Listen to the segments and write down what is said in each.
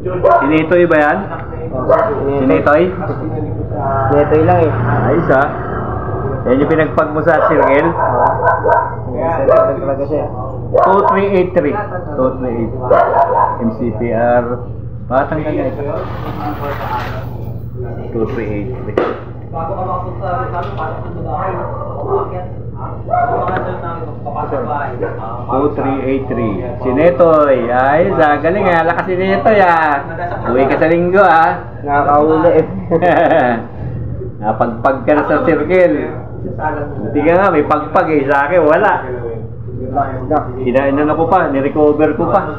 Sinitoy ba yan? Sinitoy? Sinitoy lang eh. Ayos ha. Yan yung pinagpag mo sa circle? Talaga siya. 2383. 2383. MCPR. Batang ka nga ito. 2383. 2383. Si Netoy. Ay, galing ha. Lakas si Netoy ha. Uwi ka sa linggo ha. Nakakahuli eh. Napagpag ka na sa circle. Hindi ka nga, may pagpag eh. Sa akin, wala. Inainan ako pa, nirecover ko pa.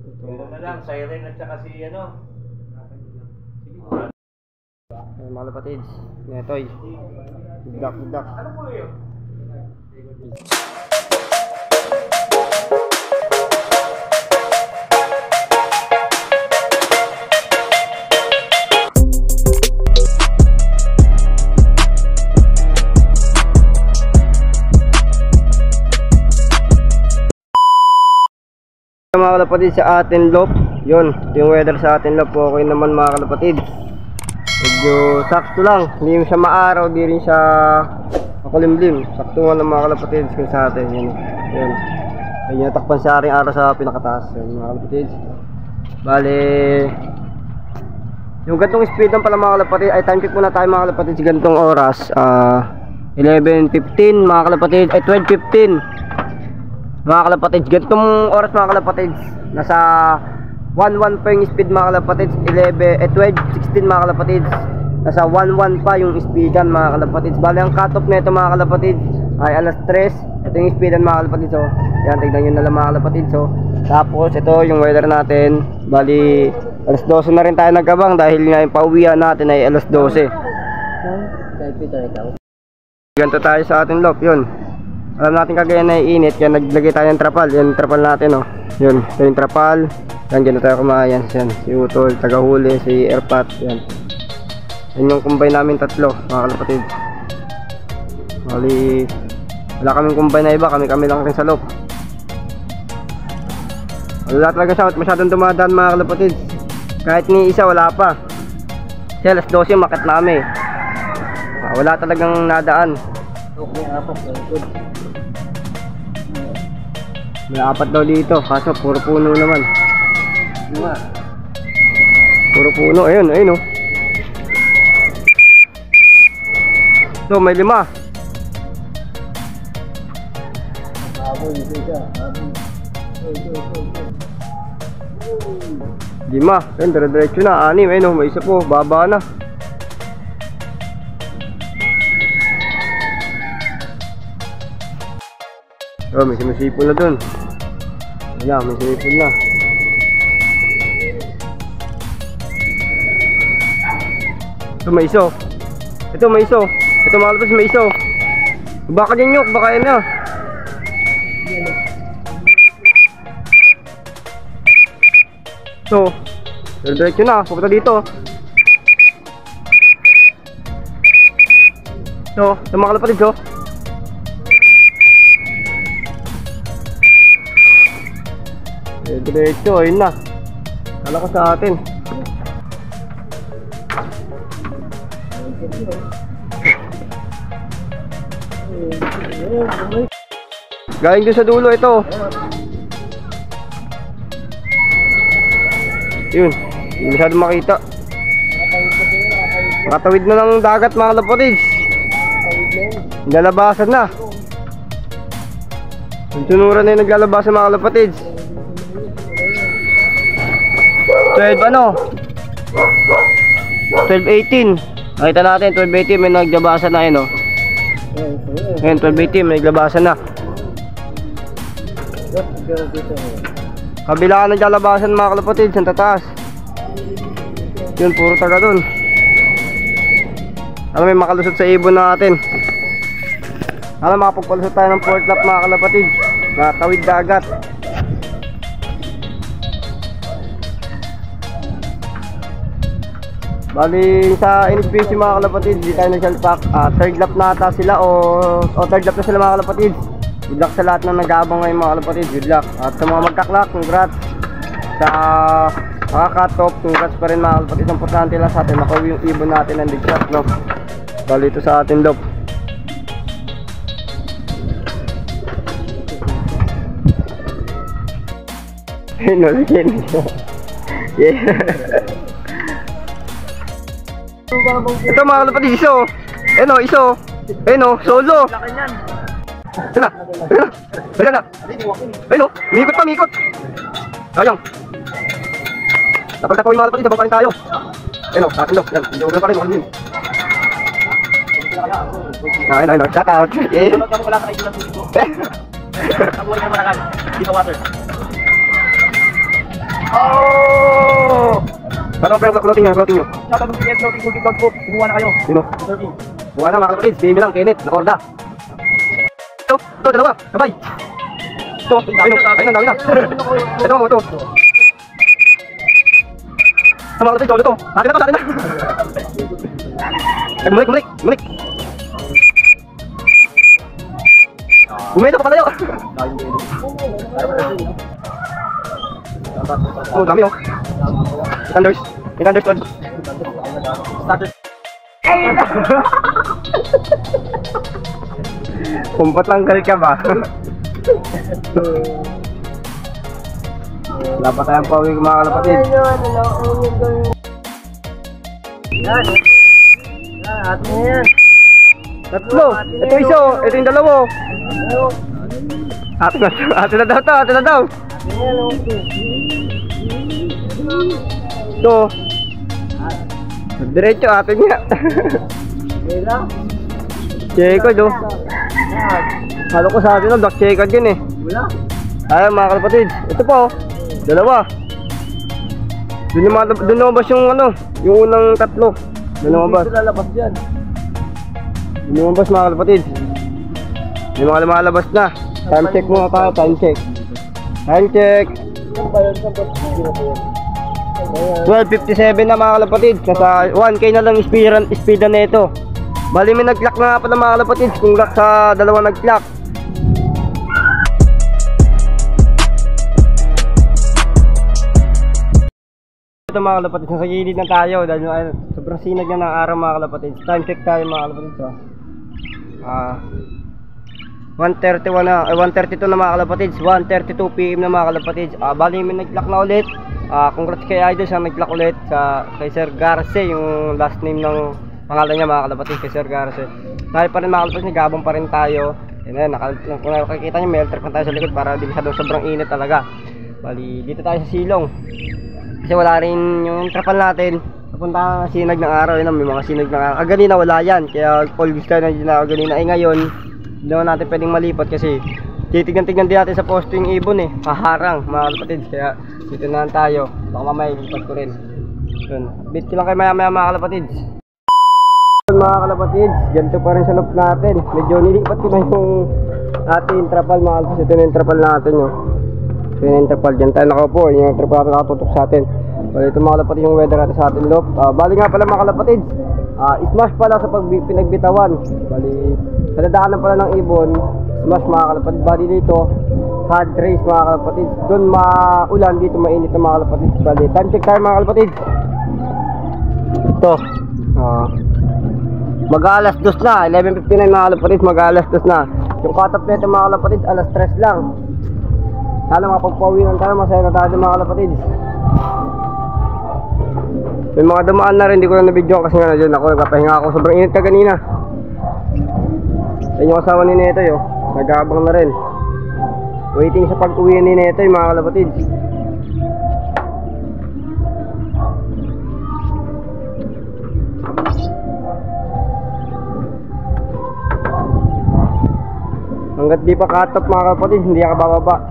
Ito na lang, siren at saka si ano. Mga kapatids, Netoy. Budak. Ano po yun? Mga kalapatid sa atin loop, yun, yung weather sa atin loop, okay naman mga kalapatid. Medyo sakto lang, hindi siya maaraw, di rin siya makulimlim. Sakto nga ng mga kalapatid kung sa atin, yun. Ayun yung takpan sa aring araw sa pinakataas, yun, mga kalapatid. Bale, yung gantong speed lang pala mga kalapatid, ay time check muna tayo mga kalapatid sa gantong oras. 11:15 mga kalapatid, ay 12:15 mga kalapatids. Gantong oras mga kalapatids, nasa 1:1 pa yung speed mga kalapatids. 12:16 mga kalapatids, nasa 1:1 pa yung speedan mga kalapatids. Bali ang cut off nito mga kalapatids ay alas 3. Ito yung speedan mga kalapatids. So yan, tignan nyo na lang mga kalapatids. So tapos ito yung weather natin. Bali alas 12 na rin tayo nagkabang dahil nga yung pauwian natin ay alas 12. Ganito tayo sa ating loop, yun. Alam natin kagaya na init, kaya naglagay tayo ng trapal. Yan trapal natin, oh. Yun, ito yung trapal. Yan, dyan na tayo kumayan. Yan, si Utol, tagahuli, si Airpat. Yan. Yan yung combine namin tatlo, mga kalapatid. Bali, wala kaming combine na iba, kami lang rin sa loop. Wala talaga siya, masyadong dumadaan mga kalapatid. Kahit ni isa, wala pa. Kasi alas 12 makit na kami. Wala talagang nadaan. Okay, apat na ito. May apat daw dito, kaso puro puno naman. Puro puno, ayun oh. So may 5. Lima, ayun, dire-diretso na. 6, ayun oh, may isa po, baba na. Oh, may sumisipol na dun. Ayan, may sumisipol na. Ito may iso. Ito may iso. Ito mga kalapatids, may iso. Baka dyan nyok, baka yan na. So, diretso na, pupunta dito. So, ito mga kalapatids, oh. Diretso, ayun na. Kala ko sa atin. Galing doon sa dulo ito. Yun, hindi masyadong makita. Nakatawid na ng dagat mga kalapatids. Naglalabasan na. Yung tunuran na yung naglalabasan mga kalapatids. 12 ano? 12:18. Nakita natin 12:18 may naglabasan na yun, oh. Ngayon 12:18 may naglabasan na. Kabila ka naglalabasan mga kalapatid, sa tataas. Yun, puro taga dun. Alam, may makalusot sa ibon natin. Alam, makapagpalusot tayo ng port lap mga kalapatid. Natawid dagat. Bali sa NSPC mga kalapatids, di tayo nagsalpak. Third lap na ata sila o third lap na sila mga kalapatids. Good luck sa lahat na nag-aabang ngayon mga kalapatids, good luck. At sa mga magkaklak, congrats. Sa mga cut-off, congrats pa rin mga kalapatids. Ang importante lang sa atin, makuwi yung ibon natin ng big shot, no? Bali ito sa atin, Lop. No, again. Yeah. Ito mga kalapatids, iso. Iso. Solo. Ayun na. Mikot pa, mikot. Ayun. Dapat ako yung mga kalapatids, dapat pa rin tayo. Sa atin, Lop. Yan, joker pa rin, mukhang yun. Ayun, shout out. Yeah. Oh! Ano pero clothing nyo? Shoutout ng PS Clothing Cookie Vlog po. Kumuha na kayo. Sino? Kumuha na mga kapatid. Baby lang, Kenneth. Nakorda. Ito, dalawa. Sabay. Ito, ayun na. Ito. Sa mga kapatid, solo to. Atin na. Mulik. Bumito pa pala yun. Oh, dami oh. Thunders. Code. Started. Kumpat langgal ka ba? Dapat tayong pawig mga kalapatid. Yan. Atin na yan. Tatlo. Ito iso. Ito yung dalawa. Atin na daw. Ito. Diretso atin nga. Checked oh. Halo ko sa atin black checked yun eh. Ayun mga kalapatid. Ito po oh. Dalawa. Doon lumabas yung yung unang tatlo. Doon lumabas. Lalabas yan. Doon lumabas mga kalapatid. Yung mga lumalabas na. Time check muna tayo, time check. 12:57 na mga kalapatid. Nasa 1K na lang speedan na ito. Bali may nag-clock na nga pala mga kalapatid. Kung lock sa dalawang nag-clock. Ito mga kalapatid, nasa gilid na tayo. Dahil sobrang sinag na ng araw mga kalapatid. Time check tayo mga kalapatid. 1:32 na mga kalapatids. 1:32 PM na mga kalapatids. Bali may nag-clock na ulit. Congrats kay Idol sa nag-clock ulit kay Sir Garce, yung last name ng pangalan niya mga kalapatids, kay Sir Garce. Dahil pa rin mga kalapatids, nagabang pa rin tayo. Yan, kung nakikita niyo, may trip na tayo sa likod para din masyadong sobrang init talaga. Bali dito tayo sa silong. Kasi wala rin yung trapal natin. Napunta sinag ng araw, yun, may mga sinag ng araw. Ganina wala yan, kaya all gusto na din ako ganina. Ngayon hindi naman natin pwedeng malipat kasi titignan-tignan din natin sa posto yung ibon eh. Kaharang mga kalapatids, kaya dito na lang tayo. Baka mamaya ilipat ko rin. Yun, update ko lang kayo maya mga kalapatids. Mga kalapatids, ganito pa rin sa loop natin. Medyo nilipat ko na yung ating trapal mga kalapatids. Ito na yung trapal natin yun. Ito na yung trapal, dyan tayo nakaupo. Yung trapal natin nakatutok sa atin. Bali ito mga kalapatids yung weather natin sa ating loop. Bali nga pala mga kalapatids, smash pala sa pinagbitawan. Bali sa dadaanan pala ng ibon, smash mga kalapatids. Bali dito hard race mga kalapatids. Doon maulan, dito mainit na mga kalapatids. Bali time check tayo mga kalapatids. Ito mag-alas 2 na, 11:59 mga kalapatids. Mag-alas 2 na. Yung cut-off nito mga kalapatids, alas 3 lang. Sana makapagpawinan tayo, masaya na tayo mga kalapatids. May mga dumaan na rin, hindi ko na na-video kasi nga na dyan ako, nagpapahinga ako, sobrang init ka kanina. Ayun yung asawa ni Netoy oh, nag-aabang na rin. Waiting sa pag-uwi ni Netoy mga kalapatids. Hanggat di pa cut-off mga kalapatids, hindi ka bababa.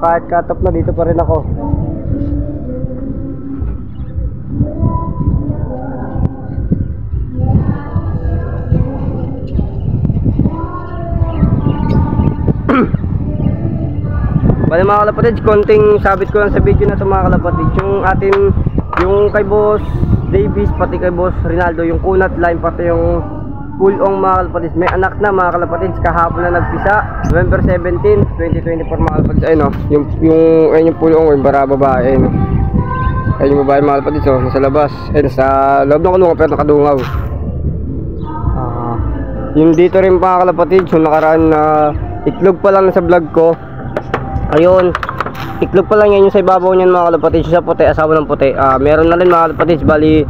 Kahit cut-off na, dito pa rin ako. Bali mga kalapatids, konting sabit ko lang sa video na ito mga kalapatids. Yung kay Boss Davis, pati kay Boss Rinaldo, yung kunat line, pati yung pulong mga kalapatids. May anak na mga kalapatids, kahapon na nagpisa, November 17, 2024 mga kalapatids. Ayun o, yung pulong, yung bara babae. Ayun o. Ayun yung babae mga kalapatids o, nasa labas. Ayun, sa loob ng kulungan pero nakadungaw. Yung dito rin mga kalapatids, yung nakaraan na itlog pa lang sa vlog ko. Ayun, iklog pa lang yan yung sa ibabaw niyan mga kalapatids. Yung sa puti, asawa ng puti. Meron na rin mga kalapatids. Bali,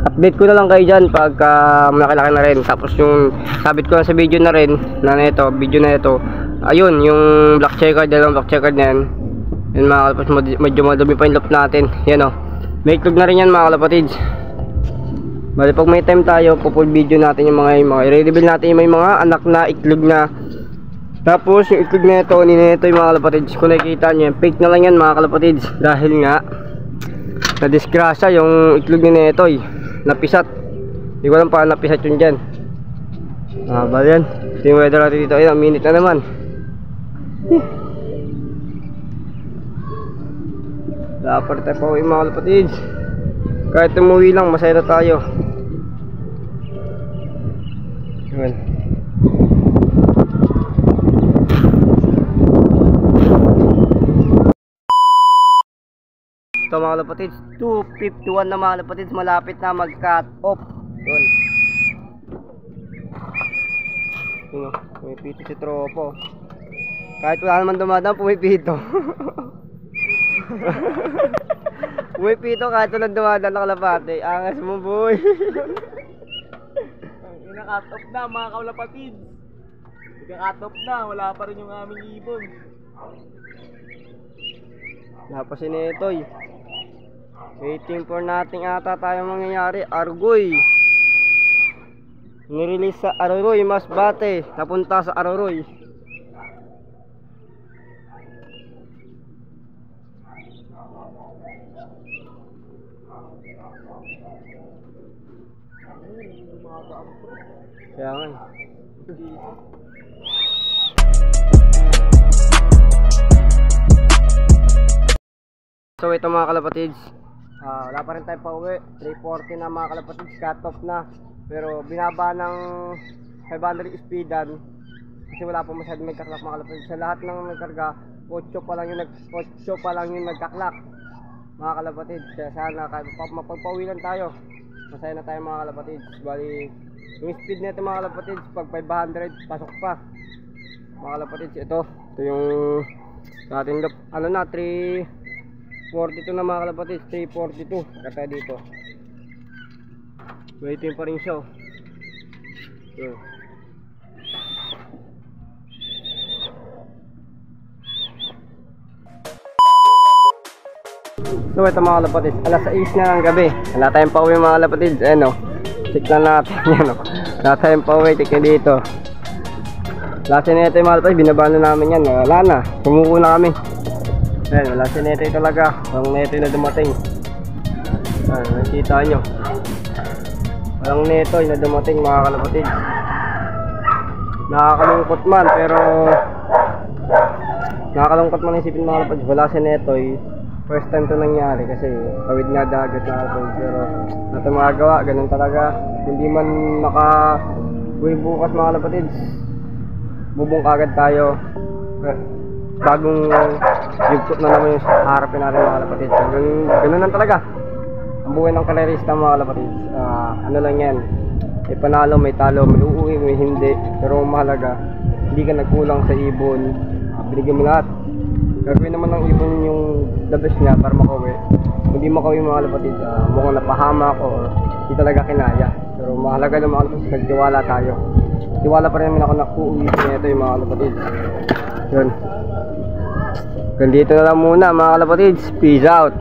update ko na lang kayo dyan pagka malaki-laki na rin. Tapos yung sabit ko na sa video na rin na ito, video na ito. Ayun, yung black checkered, dalawang black checkered na yan. Yun mga kalapatids, medyo madumi pa yung loop natin. Yan o, may iklog na rin yan mga kalapatids. Bali, pag may time tayo, full video natin yung mga i-reveal natin yung may mga anak na iklog na. Tapos yung itlog na ito, ninito yung mga kalapatids. Kung nakikita nyo, fake na lang yan mga kalapatids. Dahil nga na-disgrasya yung itlog na ito napisat. Hindi ko alam paano napisat yun dyan. Bali yan, ito yung weather natin dito. Ayun, minute na naman. Dapat tayo pa uwi mga kalapatids. Kahit umuwi lang, masaya na tayo. Ayan. Ito mga kalapatids, 2:51 na mga kalapatids, malapit na mag-cut off. Yun. Yun o, pumipito si tropo. Kahit wala naman dumadaan, pumipito. Pumipito kahit wala dumadaan na kalapati. Angas mo boy. Ina-cut off na mga kalapatids. Ika-cut off na, wala pa rin yung aming ibon. Napasin nito waiting for nating ata tayong mangyayari. Argoy nirelease sa Aroroy, Masbate, napunta sa Aroroy. Kaya nga so ito mga kalapatids, wala pa rin tayo pa uwi. 3:40 na mga kalapatids, cut off na. Pero binaba ng 500 speedan kasi wala pa masyadong nagkaklak mga kalapatids. Sa lahat ng nagkarga, 8 pa lang yung nagkaklak mga kalapatids. Kaya sana mapagpauwi lang tayo, masaya na tayo mga kalapatids. Bali yung speed nito mga kalapatids, pag 500 pasok pa mga kalapatids. Ito yung ating loop, ano na, 342 na mga kalapatids, 342 kata dito. Waiting pa rin siya. So ito mga kalapatids, alas 6 na ng gabi. Wala tayong pauwi mga kalapatids. Ayan o, check lang natin yan o. Wala tayong pauwi, check nyo dito. Lasa na ito yung mga kalapatids, binaba na namin yan. Wala na, sumuko na kami. Ayan, wala si Netoy talaga. Walang Netoy na dumating. Ayan, nakikita nyo. Walang Netoy na dumating mga kalapatids. Nakakalungkot man, pero nakakalungkot man isipin mga kalapatids. Wala si Netoy. First time to nangyari kasi tawid nga dagat na kalapatids. Pero natin magagawa, ganun talaga. Hindi man maka-uwi bukas mga kalapatids, bubong kagad tayo. Bagong yugtot na naman yung harapin natin mga kalapatids. Ganun lang talaga ang buhay ng kalerista mga kalapatids. Ano lang yan, may panalo, may talo, may uuwi, may hindi. Pero mahalaga, hindi ka nagkulang sa ibon. Binigyan mo lahat. Gagawin naman ng ibon yung the best niya para makauwi. Hindi makauwi mga kalapatids, mukhang napahamak o hindi talaga kinaya. Pero mahalaga na mga kalapatids, nagtiwala tayo. Tiwala pa rin naman ako na uuwi nito yung mga kalapatids. Yun. Ganito na lang muna mga kalapatids. Peace out.